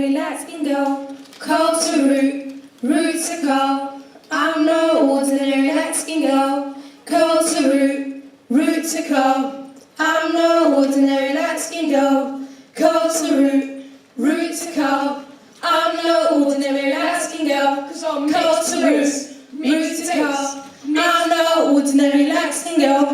ordinary light-skinned girl. Curl to root, root to curl. I'm no ordinary light-skinned girl. Curl to root, root to curl. I'm no ordinary light-skinned girl. Curl to root, root to curl. I'm no ordinary light-skinned girl. Curl to root, root to curl. I'm no ordinary light-skinned girl.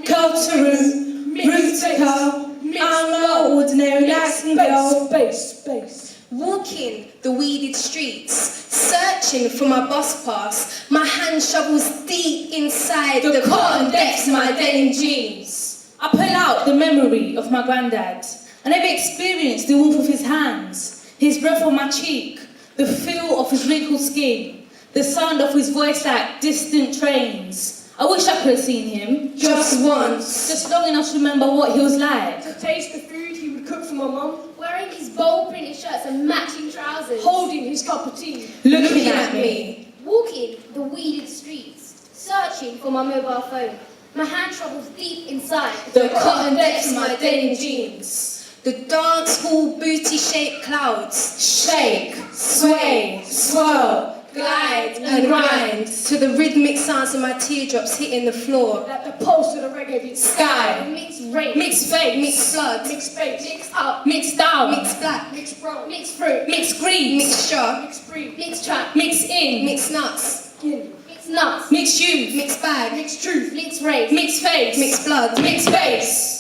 Curl to root, root to curl. I'm no ordinary light-skinned girl. Space. Walking the weeded streets, searching for my bus pass. My hand shovels deep inside the cotton depths of my denim jeans. I pull out the memory of my granddad. I never experienced the warmth of his hands, his breath on my cheek, the feel of his wrinkled skin, the sound of his voice like distant trains. I wish I could have seen him, just once, just long enough to remember what he was like. To taste the food he would cook for my mum, wearing his bold printed shirts and matching trousers, holding his cup of tea, looking at me. Walking the weeded streets, searching for my mobile phone. My hand travels deep inside the cotton depths of my denim jeans. The dance hall booty-shaped clouds shake, sway, swirl, glide and grind to the rhythmic sounds of my teardrops hitting the floor. Like the pulse of the reggae beat. Sky, mixed rain, mixed fate, mixed blood, mixed space, mixed up, mixed down, mixed black, mixed brown, mixed fruit, mixed greed, mixture, mixed breed, mixed trap, mixed in, mixed nuts, skin, mixed nuts, mixed youth, mixed bag, mixed truth, mixed race, mixed face, mixed blood, mixed face.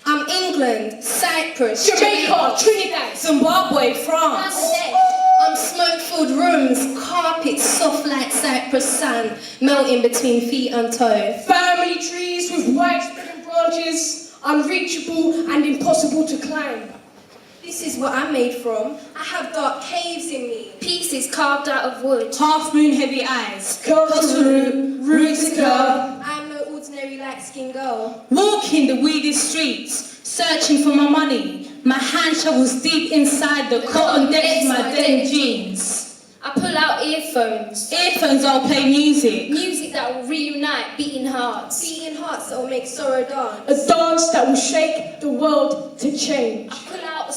I'm England, Cyprus, Jamaica, Trinidad, Zimbabwe, France. Bangladesh. I'm smoke-filled rooms, carpets soft like Cyprus sand, melting between feet and toe. family trees with widespreading branches, unreachable and impossible to climb. This is what I'm made from. I have dark caves in me. Pieces carved out of wood. Half-moon heavy eyes. Curl to root, root to curl. I'm no ordinary light-skinned girl. Walking the weedy streets, searching for my money. My hand shovels deep inside the cotton depths of my denim jeans. I pull out earphones. Earphones that'll play music. Music that will reunite beating hearts. Beating hearts that will make sorrow dance. A dance that will shake the world to change. I pull out a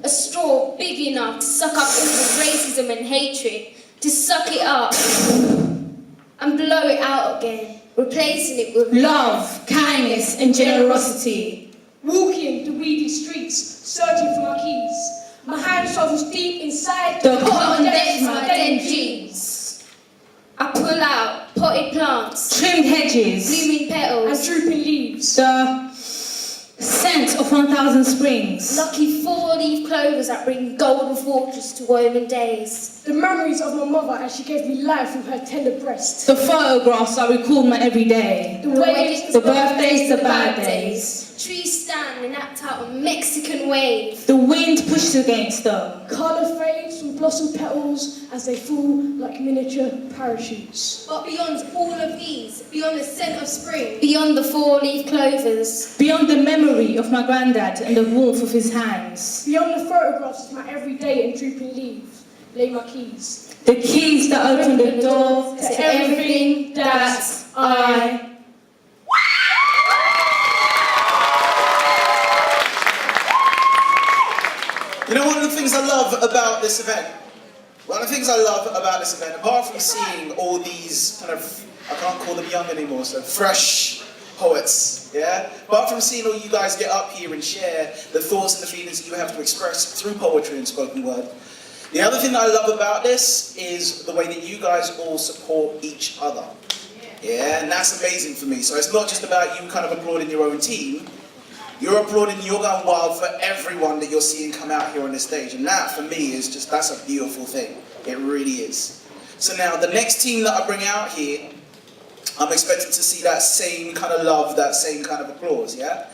straw big enough to suck up all the racism and hatred, to suck it up and blow it out again, replacing it with Love, kindness and generosity. Walking the weedy streets, searching for my keys. My hand travels deep inside The cotton depths of my denim jeans. I pull out potted plants, Trimmed hedges. blooming and petals, drooping leaves. The scent of 1,000 springs. lucky four-leaf clovers that bring golden fortunes to woven days. The memories of my mother as she gave me life from her tender breast. The photographs that record my everyday. The waves, The birthdays, the bad days. Trees stand and act out a Mexican wave. The wind pushes against them. colour fades from blossom petals as they fall like miniature parachutes. But beyond all of these, beyond the scent of spring, Beyond the four-leaf clovers, Beyond the memory of my granddad and the warmth of his hands. Beyond the photographs of my everyday and drooping leaves, lay my keys. The keys that open the door to everything that I... You know, one of the things I love about this event, apart from seeing all these kind of, I can't call them young anymore, so fresh poets, yeah? Apart from seeing all you guys get up here and share the thoughts and the feelings that you have to express through poetry and spoken word, the other thing that I love about this is the way that you guys all support each other. Yeah, and that's amazing for me. So it's not just about you kind of applauding your own team, you're applauding, you're going wild for everyone that you're seeing come out here on this stage. And that, for me, is just, that's a beautiful thing. It really is. So now, the next team that I bring out here, I'm expecting to see that same kind of love, that same kind of applause, yeah?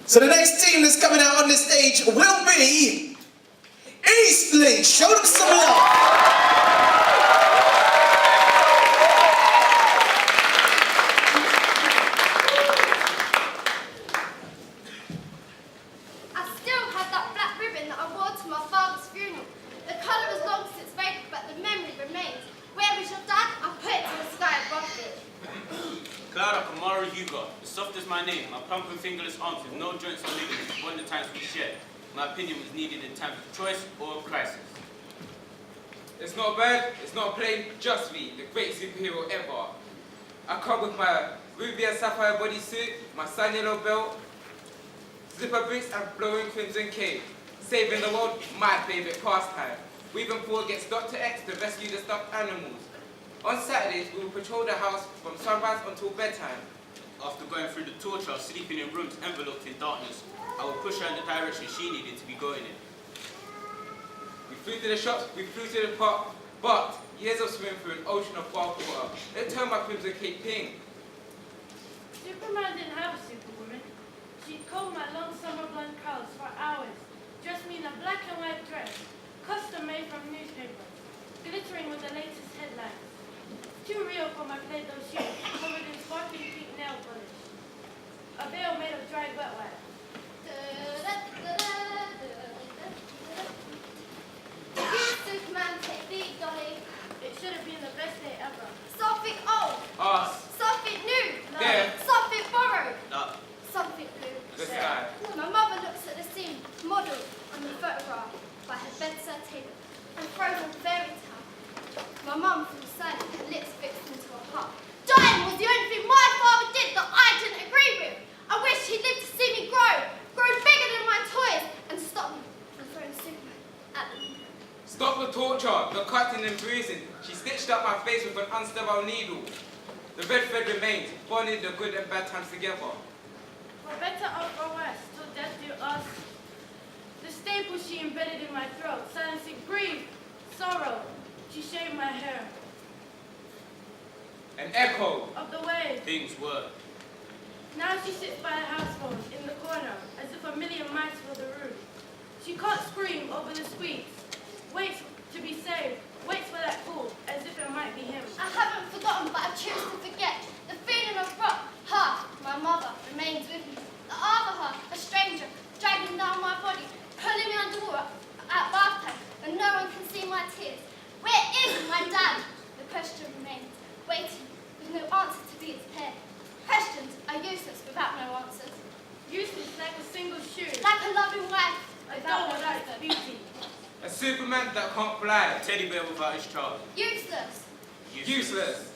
So the next team that's coming out on this stage will be Eastleigh. Show them some love. My plump and fingerless arms with no joints or ligaments, one the times we shared. My opinion was needed in times of choice or of crisis. It's not a bird, it's not a plane, just me, the great superhero ever. I come with my ruby and sapphire bodysuit, my sun yellow belt, zipper boots and blowing crimson cape. Saving the world, my favourite pastime. Weaving forward against Dr. X to rescue the stuffed animals. On Saturdays, we will patrol the house from sunrise until bedtime. After going through the torture of sleeping in rooms enveloped in darkness, I would push her in the direction she needed to be going in. We flew to the shops, we flew to the park, but years of swimming through an ocean of bath water, it turned my crimson cape pink. Superman didn't have a superwoman. She'd comb my long summer blonde curls for hours, dress me in a black and white dress, custom made from newspapers, glittering with the latest headlines. Too real for my Play-Doh shoes, covered in sparkling pink nail polish. A veil made of dried wet wax. Did you, Superman, take lead, Dolly? It should have been the best day ever. Something old, Us, something new, there, something borrowed, Up. something blue. the sky. My mother looks at the scene modelled on the photograph by her bedside table and throws a fairy tale. My mum feels sad, her lips fixed into a heart. Dying was the only thing my father did that I didn't agree with. I wish he'd lived to see me grow bigger than my toys, and stop me from throwing Superman at the window. Stop the torture, the cutting and bruising. She stitched up my face with an unsterile needle. The red thread remained, bonding the good and bad times together. For better or for worse, till death do us. The staple she embedded in my throat, silencing grief, sorrow. She shaved my hair. An echo. Of the way. Things were. Now she sits by her house phone in the corner, as if a million mice fill the room. She can't scream over the squeaks. Waits to be saved. Waits for that call, as if it might be him. I haven't forgotten, but I choose to forget. The feeling of rock, her, my mother, remains with me. The other her, a stranger, dragging down my body, pulling me underwater at bath time, when no one can see my tears. Where is my dad? The question remains, waiting, with no answer to be its pair. Questions are useless without no answers. Useless like a single shoe. Like a loving wife A without doll no without its husband. beauty. A Superman that can't fly. A teddy bear without his child. Useless. Useless.